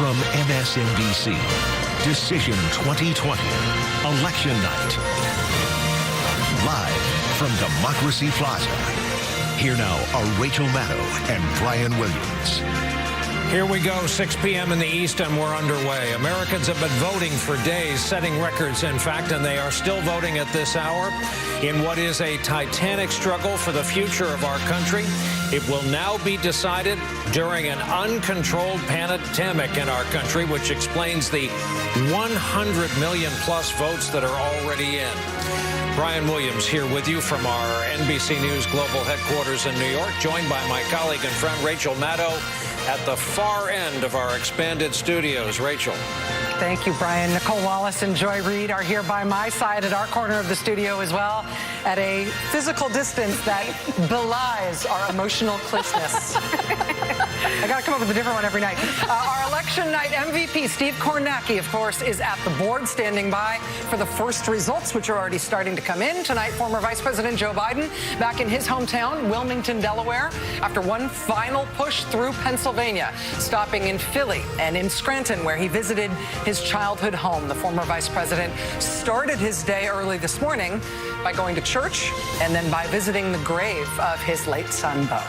From MSNBC, Decision 2020, Election Night. Live from Democracy Plaza. Here now are Rachel Maddow and Brian Williams. Here we go, 6 p.m. in the East, and we're underway. Americans have been voting for days, setting records, in fact, and they are still voting at this hour in what is a titanic struggle for the future of our country. It will now be decided during an uncontrolled pandemic in our country, which explains the 100 million plus votes that are already in. Brian Williams here with you from our NBC News Global Headquarters in New York, joined by my colleague and friend Rachel Maddow at the far end of our expanded studios. Rachel. Thank you, Brian. Nicole Wallace and Joy Reid are here by my side at our corner of the studio as well, at a physical distance that belies our emotional closeness. I got to come up with a different one every night. Our election night MVP, Steve Kornacki, of course, is at the board, standing by for the first results, which are already starting to come in. Tonight, former Vice President Joe Biden back in his hometown, Wilmington, Delaware, after one final push through Pennsylvania, stopping in Philly and in Scranton, where he visited his childhood home. The former vice president started his day early this morning by going to church and then by visiting the grave of his late son, Beau.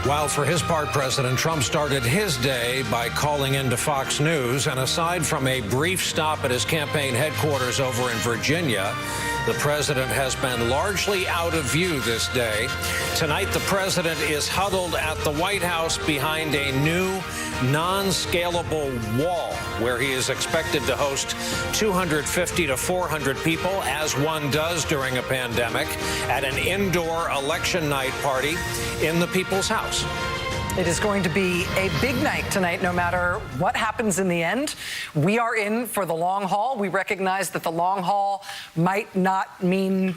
While for his part, President Trump started his day by calling into Fox News, and aside from a brief stop at his campaign headquarters over in Virginia, the president has been largely out of view this day. Tonight, the president is huddled at the White House behind a new non-scalable wall where he is expected to host 250 to 400 people, as one does during a pandemic, at an indoor election night party in the People's House. It is going to be a big night tonight, no matter what happens in the end. We are in for the long haul. We recognize that the long haul might not mean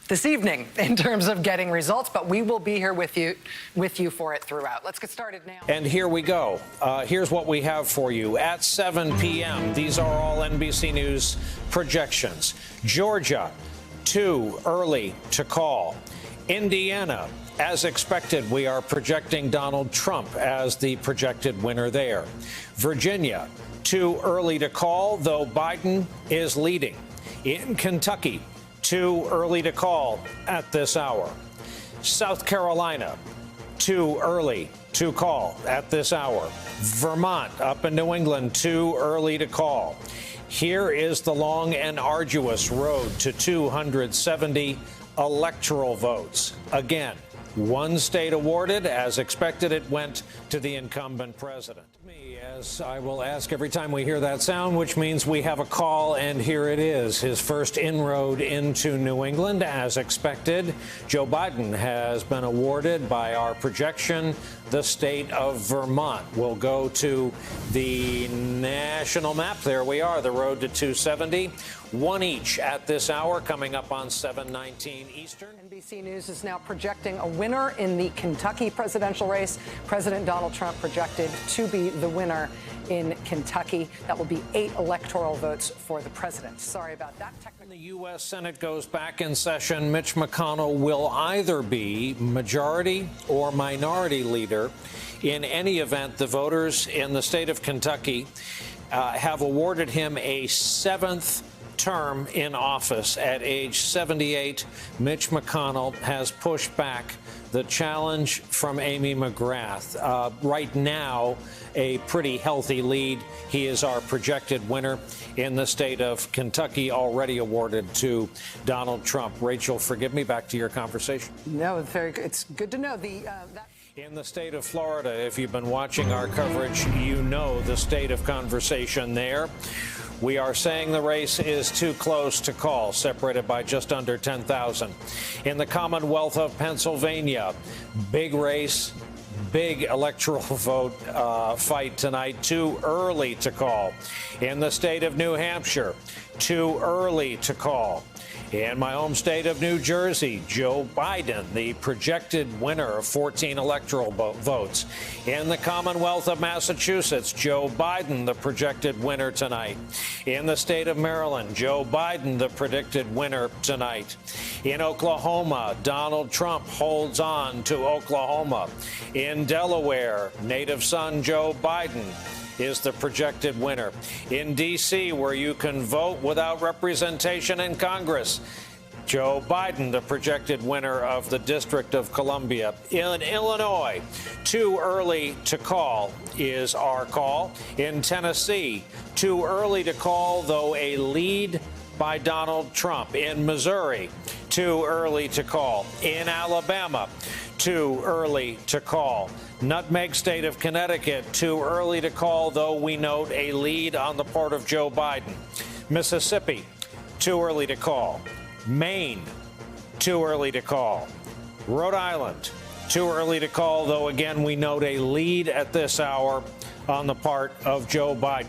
this evening in terms of getting results, but we will be here with you for it throughout. Let's get started now. And here we go. Here's what we have for you. At 7 p.m., these are all NBC News projections. Georgia, too early to call. Indiana, as expected, we are projecting Donald Trump as the projected winner there. Virginia, too early to call, though Biden is leading. In Kentucky, too early to call at this hour. South Carolina, too early to call at this hour. Vermont, up in New England, too early to call. Here is the long and arduous road to 270 electoral votes. Again, one state awarded. As expected, it went to the incumbent president. As I will ask every time we hear that sound, which means we have a call, and here it is. His first inroad into New England, as expected. Joe Biden has been awarded by our projection. The state of Vermont will go to the national map. There we are, the road to 270. One each at this hour, coming up on 7:19 Eastern. NBC News is now projecting a winner in the Kentucky presidential race. President Donald Trump projected to be the winner in Kentucky. That will be 8 electoral votes for the president. Sorry about that. When the U.S. Senate goes back in session, Mitch McConnell will either be majority or minority leader. In any event, the voters in the state of Kentucky have awarded him a 7th term in office. At age 78, Mitch McConnell has pushed back the challenge from Amy McGrath. Right now, a pretty healthy lead. He is our projected winner in the state of Kentucky, already awarded to Donald Trump. Rachel, forgive me, back to your conversation. No, very good. It's good to know. In the state of Florida, if you've been watching our coverage, you know the state of conversation there. We are saying the race is too close to call, separated by just under 10,000. In the Commonwealth of Pennsylvania, big race, big electoral vote fight tonight, too early to call. In the state of New Hampshire, too early to call. In my home state of New Jersey, Joe Biden, the projected winner of 14 electoral votes. In the Commonwealth of Massachusetts, Joe Biden, the projected winner tonight. In the state of Maryland, Joe Biden, the predicted winner tonight. In Oklahoma, Donald Trump holds on to Oklahoma. In Delaware, native son Joe Biden. is the projected winner. In D.C., where you can vote without representation in Congress, Joe Biden, the projected winner of the District of Columbia. In Illinois, too early to call is our call. In Tennessee, too early to call, though a lead by Donald Trump. In Missouri, too early to call. In Alabama, too early to call. Nutmeg State of Connecticut, too early to call, though we note a lead on the part of Joe Biden. Mississippi, too early to call. Maine, too early to call. Rhode Island, too early to call, though again we note a lead at this hour on the part of Joe Biden.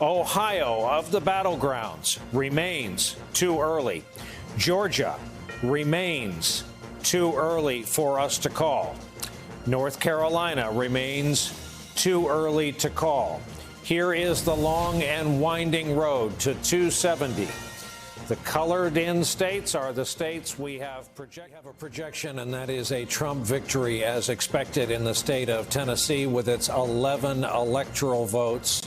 Ohio, of the battlegrounds, remains too early. Georgia remains too early for us to call. North Carolina remains too early to call. Here is the long and winding road to 270. The colored-in states are the states we have a projection, and that is a Trump victory as expected in the state of Tennessee with its 11 electoral votes.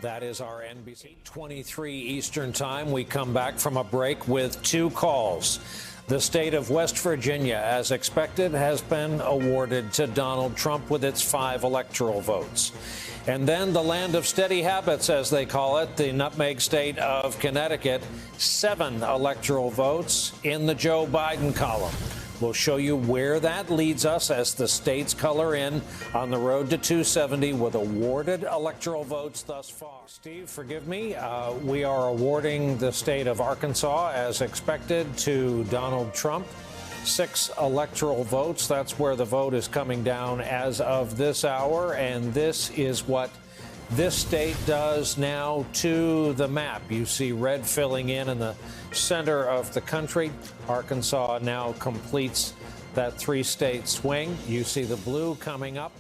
That is our NBC 23 Eastern Time. We come back from a break with two calls. The state of West Virginia, as expected, has been awarded to Donald Trump with its 5 electoral votes. And then the land of steady habits, as they call it, the nutmeg state of Connecticut, 7 electoral votes in the Joe Biden column. We'll show you where that leads us as the states color in on the road to 270 with awarded electoral votes thus far. Steve, forgive me. We are awarding the state of Arkansas, as expected, to Donald Trump. 6 electoral votes. That's where the vote is coming down as of this hour. And this is what this state does now to the map. You see red filling in the center of the country. Arkansas now completes that 3-state swing. You see the blue coming up.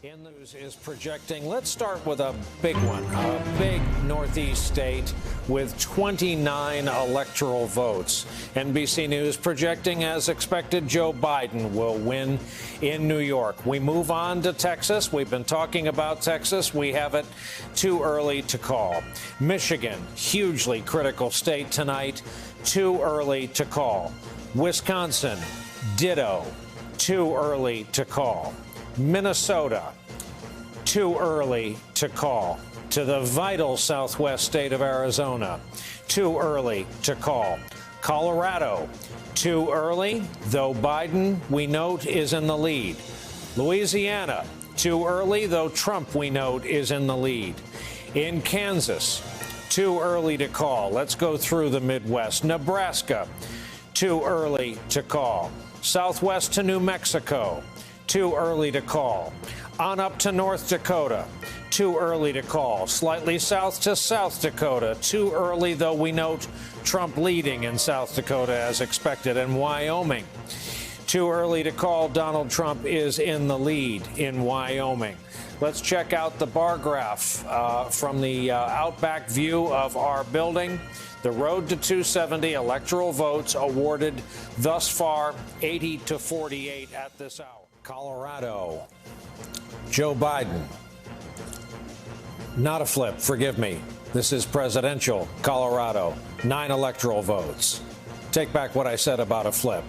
In the news is projecting. Let's start with a big one, a big Northeast state with 29 electoral votes. NBC News projecting, as expected, Joe Biden will win in New York. We move on to Texas. We've been talking about Texas. We have it too early to call. Michigan, hugely critical state tonight, too early to call. Wisconsin, ditto, too early to call. Minnesota, too early to call. To the vital southwest state of Arizona, too early to call. Colorado, too early, though Biden, we note, is in the lead. Louisiana, too early, though Trump, we note, is in the lead. In Kansas, too early to call. Let's go through the Midwest. Nebraska, too early to call. Southwest to New Mexico, too early to call. On up to North Dakota, too early to call. Slightly south to South Dakota, too early, though we note Trump leading in South Dakota as expected. And Wyoming, too early to call. Donald Trump is in the lead in Wyoming. Let's check out the bar graph from the outback view of our building. The road to 270 electoral votes awarded thus far, 80 to 48 at this hour. Colorado, Joe Biden. Not a flip, forgive me. This is presidential Colorado, 9 electoral votes. Take back what I said about a flip.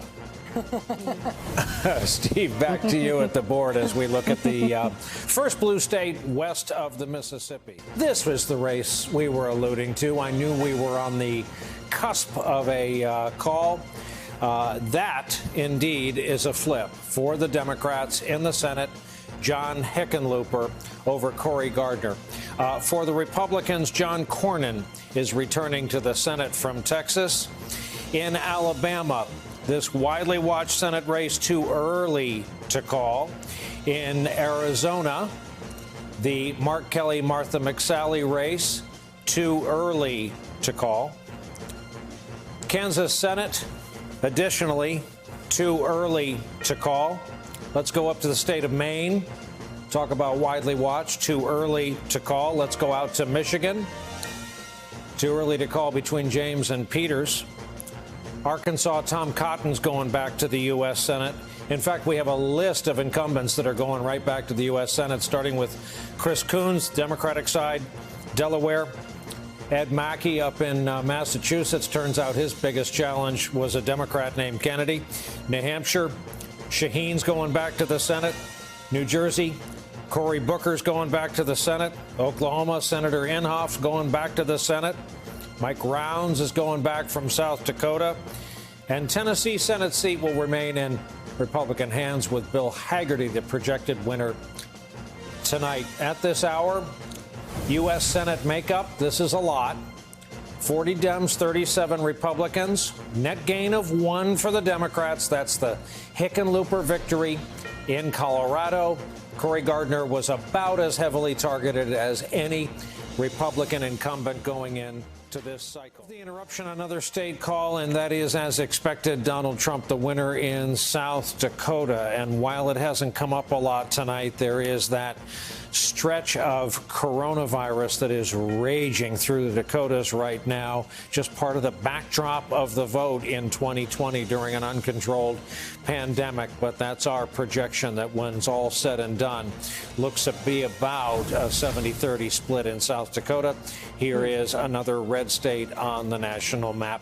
Steve, back to you at the board as we look at the first blue state west of the Mississippi. This was the race we were alluding to. I knew we were on the cusp of a call. That, indeed, is a flip for the Democrats in the Senate. John Hickenlooper over Cory Gardner. For the Republicans, John Cornyn is returning to the Senate from Texas. In Alabama, this widely watched Senate race too early to call. In Arizona, the Mark Kelly-Martha McSally race too early to call. Kansas Senate, additionally, too early to call. Let's go up to the state of Maine. Talk about widely watched, too early to call. Let's go out to Michigan. Too early to call between James and Peters. Arkansas, Tom Cotton's going back to the U.S. Senate. In fact, we have a list of incumbents that are going right back to the U.S. Senate, starting with Chris Coons, Democratic side, Delaware. Ed Markey up in Massachusetts. Turns out his biggest challenge was a Democrat named Kennedy. New Hampshire, Shaheen's going back to the Senate. New Jersey, Cory Booker's going back to the Senate. Oklahoma, Senator Inhofe going back to the Senate. Mike Rounds is going back from South Dakota. And Tennessee Senate seat will remain in Republican hands with Bill Hagerty, the projected winner tonight. At this hour, U.S. Senate makeup, this is a lot. 40 Dems, 37 Republicans. Net gain of 1 for the Democrats. That's the Hickenlooper victory in Colorado. Cory Gardner was about as heavily targeted as any Republican incumbent going in to this cycle. The interruption, another state call, and that is, as expected, Donald Trump the winner in South Dakota. And while it hasn't come up a lot tonight, there is that stretch of coronavirus that is raging through the Dakotas right now, just part of the backdrop of the vote in 2020 during an uncontrolled pandemic. But that's our projection that when's all said and done, looks to be about a 70-30 split in South Dakota. Here is another red state on the national map.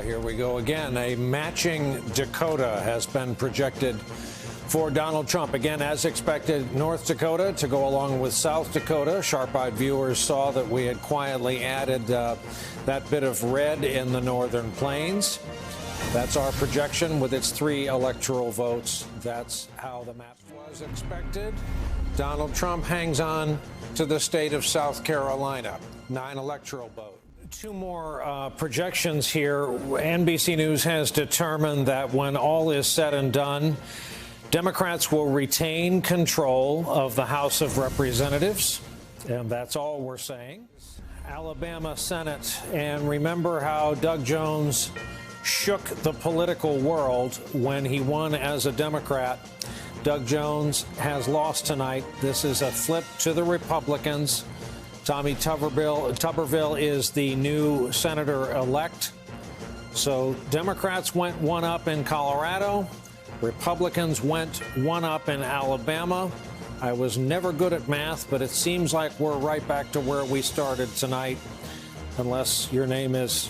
Here we go again. A matching Dakota has been projected for Donald Trump. Again, as expected, North Dakota to go along with South Dakota. Sharp-eyed viewers saw that we had quietly added that bit of red in the northern plains. That's our projection with its 3 electoral votes. That's how the map was expected. Donald Trump hangs on to the state of South Carolina. 9 electoral votes. 2 more projections here. NBC News has determined that when all is said and done, Democrats will retain control of the House of Representatives, and that's all we're saying. Alabama Senate, and remember how Doug Jones shook the political world when he won as a Democrat. Doug Jones has lost tonight. This is a flip to the Republicans. Tommy Tuberville is the new senator-elect. So Democrats went 1 up in Colorado. Republicans went 1 up in Alabama. I was never good at math, but it seems like we're right back to where we started tonight, unless your name is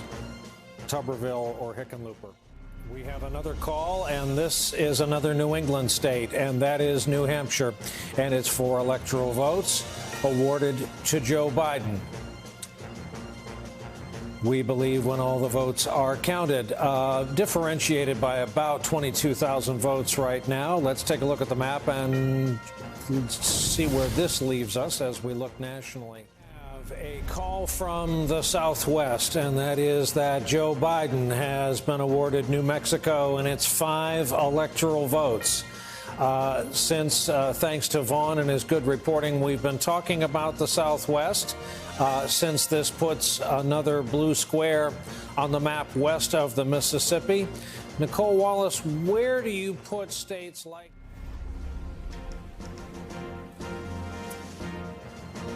Tuberville or Hickenlooper. We have another call, and this is another New England state, and that is New Hampshire. And it's 4 electoral votes awarded to Joe Biden. We believe when all the votes are counted, differentiated by about 22,000 votes right now. Let's take a look at the map and see where this leaves us as we look nationally. We have a call from the Southwest, and that is that Joe Biden has been awarded New Mexico and its 5 electoral votes. Thanks to Vaughn and his good reporting, we've been talking about the Southwest. Since this puts another blue square on the map west of the Mississippi. Nicole Wallace, where do you put states like...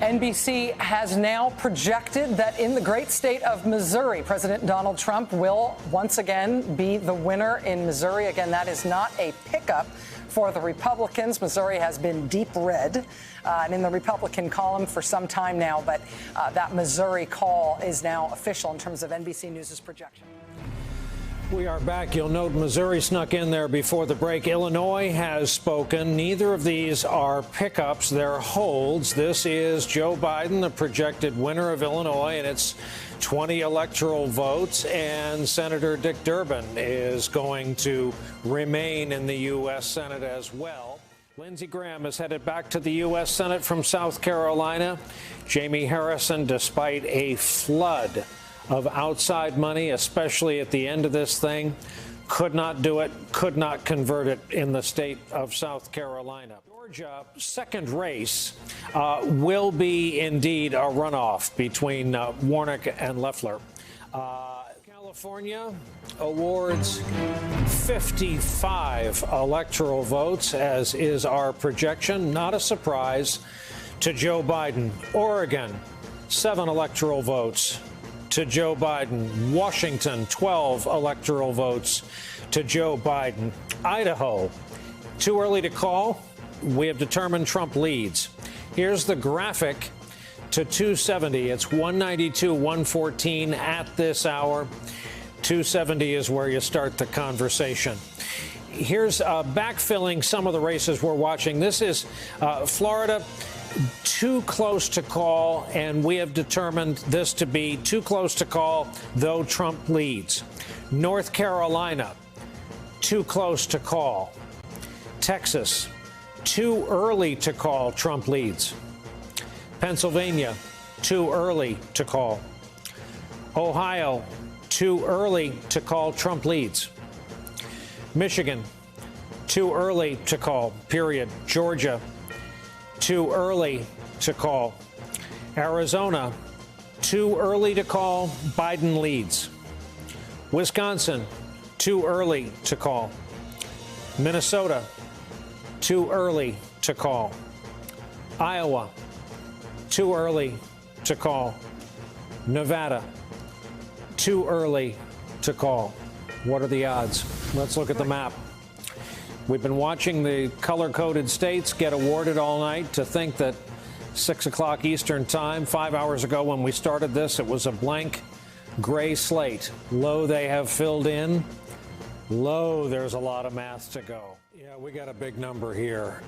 NBC has now projected that in the great state of Missouri, President Donald Trump will once again be the winner in Missouri. Again, that is not a pickup for the Republicans. Missouri has been deep red and in the Republican column for some time now, but that Missouri call is now official in terms of NBC News' projection. We are back. You'll note Missouri snuck in there before the break. Illinois has spoken. Neither of these are pickups. They're holds. This is Joe Biden, the projected winner of Illinois, and it's 20 electoral votes. And Senator Dick Durbin is going to remain in the U.S. Senate as well. Lindsey Graham is headed back to the U.S. Senate from South Carolina. Jamie Harrison, despite a flood of outside money, especially at the end of this thing, could not do it, could not convert it in the state of South Carolina. Georgia, second race, will be indeed a runoff between Warnock and Loeffler. California awards 55 electoral votes, as is our projection. Not a surprise to Joe Biden. Oregon, 7 electoral votes to Joe Biden. Washington, 12 electoral votes to Joe Biden. Idaho, too early to call. We have determined Trump leads. Here's the graphic to 270. It's 192, 114 at this hour. 270 is where you start the conversation. Here's backfilling some of the races we're watching. This is Florida, too close to call, and we have determined this to be too close to call, though Trump leads. North Carolina, too close to call. Texas, too early to call, Trump leads. Pennsylvania, too early to call. Ohio, too early to call, Trump leads. Michigan, too early to call, period. Georgia, too early to call. Arizona, too early to call, Biden leads. Wisconsin, too early to call. Minnesota, too early to call. Iowa, too early to call. Nevada, too early to call. What are the odds? Let's look at the map. We've been watching the color-coded states get awarded all night. To think that 6 o'clock Eastern time, 5 hours ago when we started this, it was a blank gray slate. Low, they have filled in. Low, there's a lot of math to go. Yeah, we got a big number here.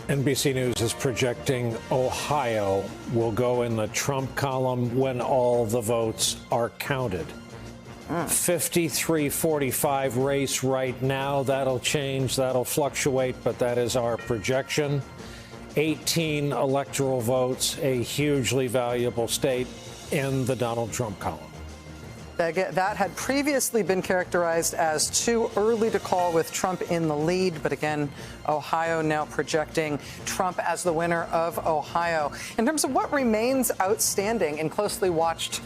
NBC News is projecting Ohio will go in the Trump column when all the votes are counted. 53-45 race right now. That'll change. That'll fluctuate, but that is our projection. 18 electoral votes, a hugely valuable state in the Donald Trump column. That had previously been characterized as too early to call with Trump in the lead. But again, Ohio now projecting Trump as the winner of Ohio. In terms of what remains outstanding in closely watched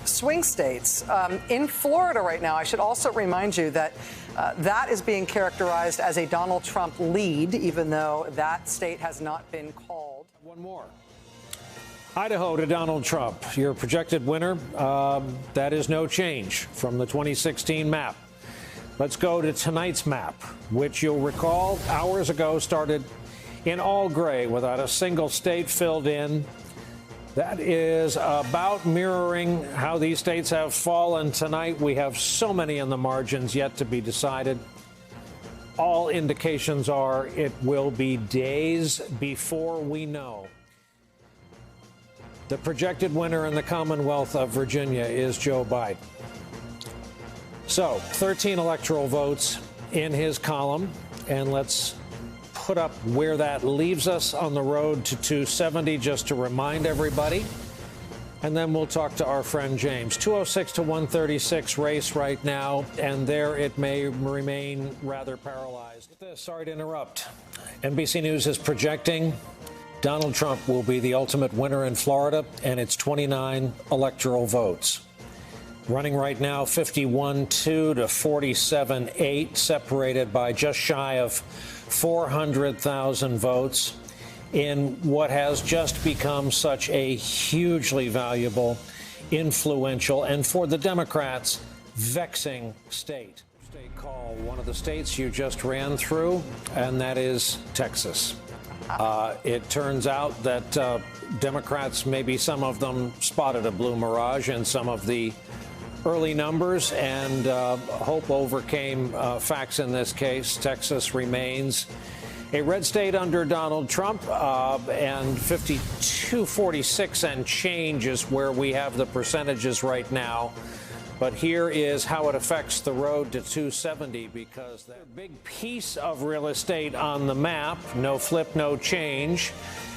swing states, in Florida right now, I should also remind you that that is being characterized as a Donald Trump lead, even though that state has not been called. One more. Idaho to Donald Trump, your projected winner. That is no change from the 2016 map. Let's go to tonight's map, which you'll recall hours ago started in all gray without a single state filled in. That is about mirroring how these states have fallen tonight. We have so many in the margins yet to be decided. All indications are it will be days before we know. The projected winner in the Commonwealth of Virginia is Joe Biden. So 13 electoral votes in his column, and let's put up where that leaves us on the road to 270, just to remind everybody. And then we'll talk to our friend James. 206 to 136 race right now, and there it may remain rather paralyzed. Sorry to interrupt. NBC News is projecting Donald Trump will be the ultimate winner in Florida, and it's 29 electoral votes. Running right now 51-2 to 47-8, separated by just shy of 400,000 votes in what has just become such a hugely valuable, influential, and for the Democrats, vexing state. State call, one of the states you just ran through, and that is Texas. It turns out that Democrats, maybe some of them, spotted a blue mirage in some of the early numbers, and hope overcame facts in this case. Texas remains a red state under Donald Trump, and 52-46 and change is where we have the percentages right now. But here is how it affects the road to 270, because that big piece of real estate on the map, no flip, no change.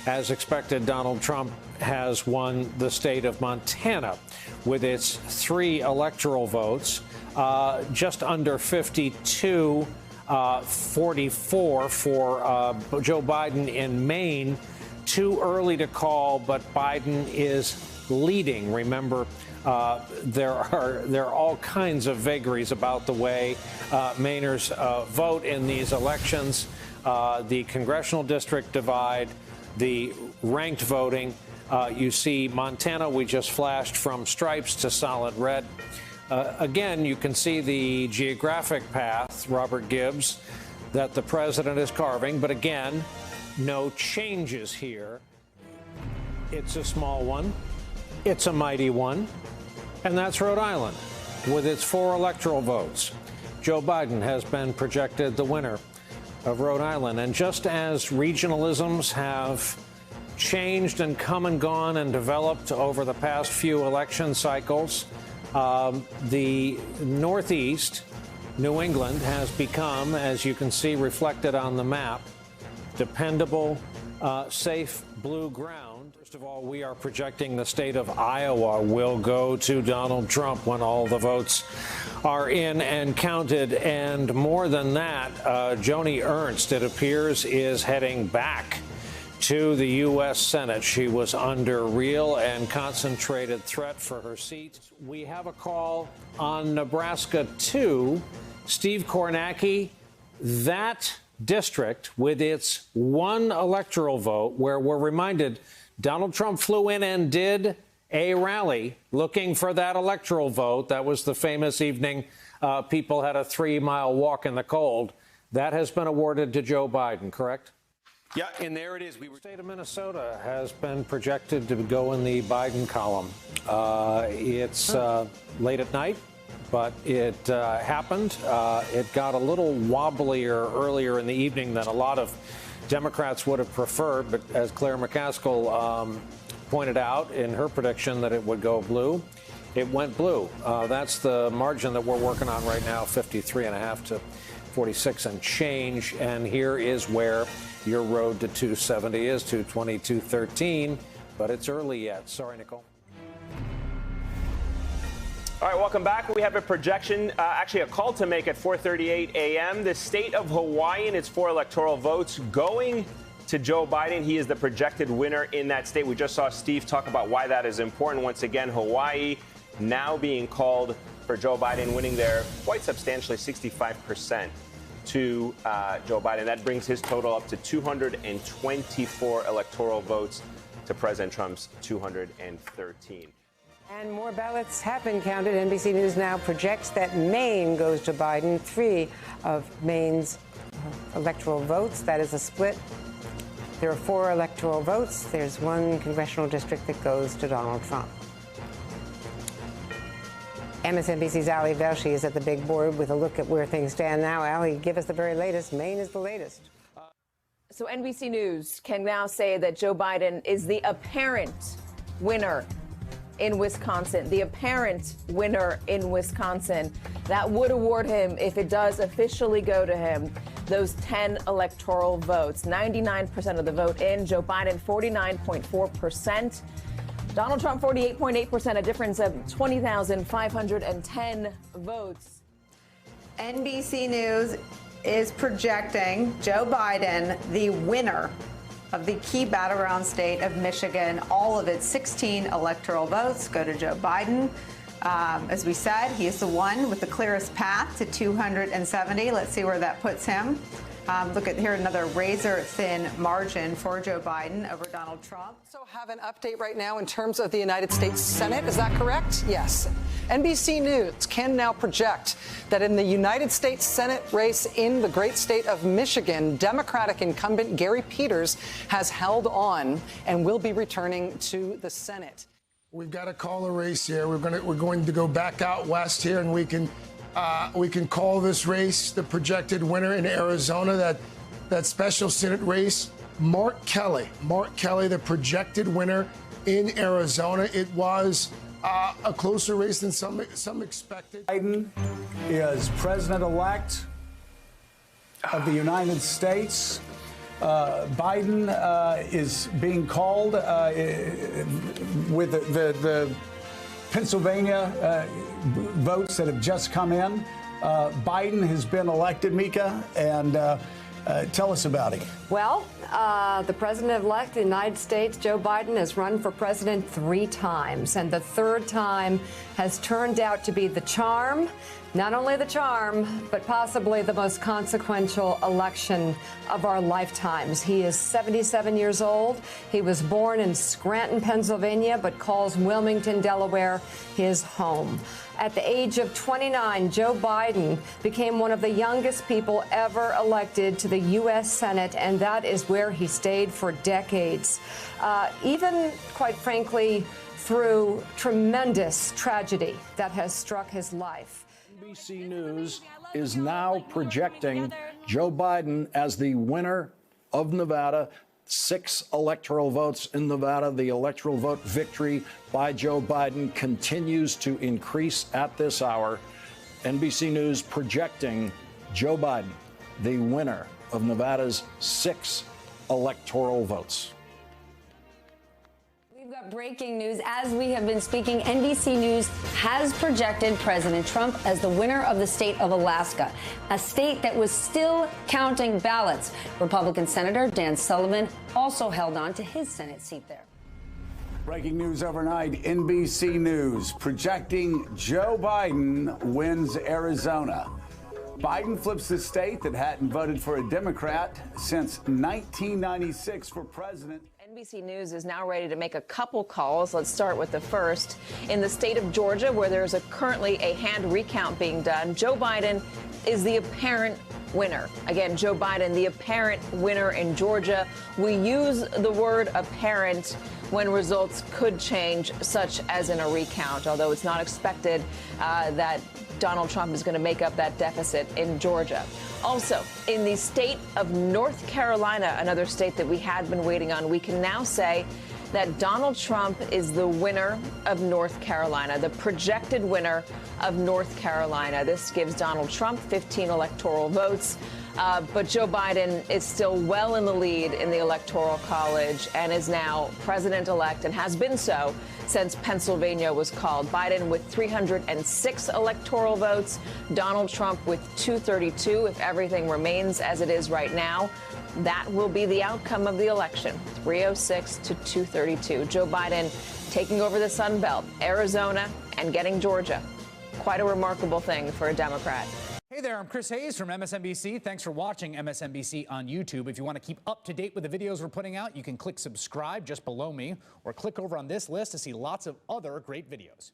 As expected, Donald Trump has won the state of Montana with its 3 electoral votes, just under 52-44 for Joe Biden in Maine. Too early to call, but Biden is leading. Remember, there are all kinds of vagaries about the way Mainers vote in these elections. The congressional district divide, the ranked voting. You see Montana, we just flashed from stripes to solid red. Again, you can see the geographic path, Robert Gibbs, that the president is carving. But again, no changes here. It's a small one. It's a mighty one. And that's Rhode Island with its 4 electoral votes. Joe Biden has been projected the winner of Rhode Island. And just as regionalisms have changed and come and gone and developed over the past few election cycles, the Northeast, New England, has become, as you can see reflected on the map, dependable, safe blue ground. First of all, we are projecting the state of Iowa will go to Donald Trump when all the votes are in and counted. And more than that, Joni Ernst, it appears, is heading back to the U.S. Senate. She was under real and concentrated threat for her seat. We have a call on Nebraska 2. Steve Kornacki, that district with its 1 electoral vote, where we're reminded Donald Trump flew in and did a rally looking for that electoral vote. That was the famous evening people had a 3-mile walk in the cold. That has been awarded to Joe Biden, correct? Yeah, and there it is. The state of Minnesota has been projected to go in the Biden column. It's late at night, but it happened. It got a little wobblier earlier in the evening than a lot of Democrats would have preferred. But as Claire McCaskill pointed out in her prediction that it would go blue, it went blue. That's the margin that we're working on right now, 53.5 to 46 and change. And here is where your road to 270 is, 220, 213, but it's early yet. Sorry, Nicole. All right, welcome back. We have a projection, actually a call to make at 4:38 a.m. The state of Hawaii and its 4 electoral votes going to Joe Biden. He is the projected winner in that state. We just saw Steve talk about why that is important. Once again, Hawaii now being called for Joe Biden, winning there quite substantially, 65%. To Joe Biden. That brings his total up to 224 electoral votes to President Trump's 213. And more ballots have been counted. NBC News now projects that Maine goes to Biden. 3 of Maine's electoral votes. That is a split. There are 4 electoral votes. There's 1 congressional district that goes to Donald Trump. MSNBC's Ali Velshi is at the big board with a look at where things stand now. Ali, give us the very latest. Maine is the latest. So NBC News can now say that Joe Biden is the apparent winner in Wisconsin. The apparent winner in Wisconsin. That would award him, if it does officially go to him, those 10 electoral votes. 99% of the vote in. Joe Biden, 49.4%. Donald Trump, 48.8%, a difference of 20,510 votes. NBC News is projecting Joe Biden the winner of the key battleground state of Michigan. All of its 16 electoral votes go to Joe Biden. As we said, he is the one with the clearest path to 270. Let's see where that puts him. Look at here, another razor-thin margin for Joe Biden over Donald Trump. So have an update right now in terms of the United States Senate. Is that correct? Yes. NBC News can now project that in the United States Senate race in the great state of Michigan, Democratic incumbent Gary Peters has held on and will be returning to the Senate. We've got to call a race here. We're going to go back out west here, and we can call this race the projected winner in Arizona, that special Senate race. Mark Kelly, the projected winner in Arizona. It was a closer race than some expected. Biden is president-elect of the United States. Biden is being called with the Pennsylvania votes that have just come in. Biden has been elected, Mika, and tell us about him. Well, the president-elect of the United States, Joe Biden, has run for president 3 times, and the 3rd time has turned out to be the charm. Not only the charm, but possibly the most consequential election of our lifetimes. He is 77 years old. He was born in Scranton, Pennsylvania, but calls Wilmington, Delaware, his home. At the age of 29, Joe Biden became one of the youngest people ever elected to the U.S. Senate, and that is where he stayed for decades. Even, quite frankly, through tremendous tragedy that has struck his life. NBC News is now projecting Joe Biden as the winner of Nevada. 6 electoral votes in Nevada. The electoral vote victory by Joe Biden continues to increase at this hour. NBC News projecting Joe Biden the winner of Nevada's 6 electoral votes. Breaking news. As we have been speaking, NBC News has projected President Trump as the winner of the state of Alaska, a state that was still counting ballots. Republican Senator Dan Sullivan also held on to his Senate seat there. Breaking news overnight, NBC News projecting Joe Biden wins Arizona. Biden flips the state that hadn't voted for a Democrat since 1996 for president. NBC News is now ready to make a couple calls. Let's start with the first. In the state of Georgia, where there's currently a hand recount being done, Joe Biden is the apparent winner. Again, Joe Biden, the apparent winner in Georgia. We use the word apparent when results could change, such as in a recount, although it's not expected that Donald Trump is going to make up that deficit in Georgia. Also, in the state of North Carolina, another state that we had been waiting on, we can now say that Donald Trump is the winner of North Carolina, the projected winner of North Carolina. This gives Donald Trump 15 electoral votes. But Joe Biden is still well in the lead in the Electoral College and is now president-elect and has been so since Pennsylvania was called. Biden with 306 electoral votes, Donald Trump with 232. If everything remains as it is right now, that will be the outcome of the election, 306 to 232. Joe Biden taking over the Sun Belt, Arizona, and getting Georgia. Quite a remarkable thing for a Democrat. Hey there, I'm Chris Hayes from MSNBC. Thanks for watching MSNBC on YouTube. If you want to keep up to date with the videos we're putting out, you can click subscribe just below me or click over on this list to see lots of other great videos.